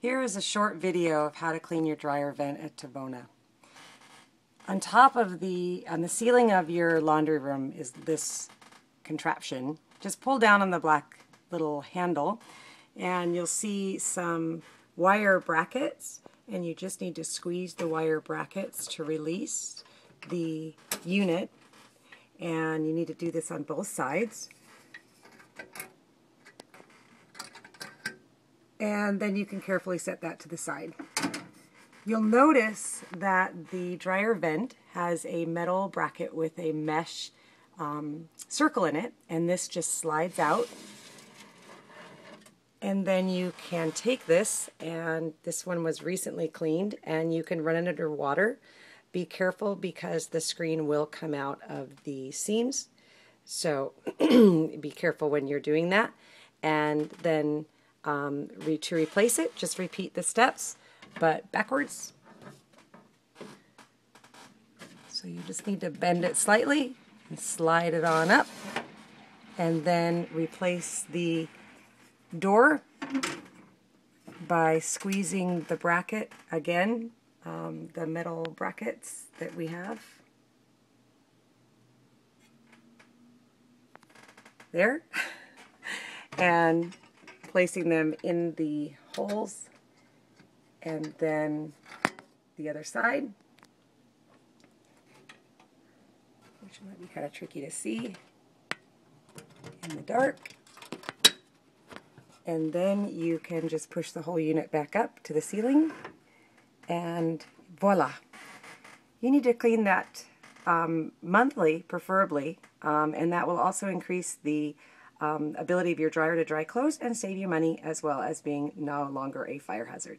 Here is a short video of how to clean your dryer vent at Tavona. On top of on the ceiling of your laundry room is this contraption. Just pull down on the black little handle and you'll see some wire brackets, and you just need to squeeze the wire brackets to release the unit, and you need to do this on both sides. And then you can carefully set that to the side. You'll notice that the dryer vent has a metal bracket with a mesh circle in it, and this just slides out. And then you can take this, and this one was recently cleaned, and you can run it under water. Be careful because the screen will come out of the seams, so be careful when you're doing that. And then to replace it, just repeat the steps, but backwards. So you just need to bend it slightly and slide it on up, and then replace the door by squeezing the bracket again, the metal brackets that we have. There. And placing them in the holes, and then the other side, which might be kind of tricky to see in the dark. And then you can just push the whole unit back up to the ceiling, and voila! You need to clean that monthly, preferably, and that will also increase the ability of your dryer to dry clothes and save you money, as well as being no longer a fire hazard.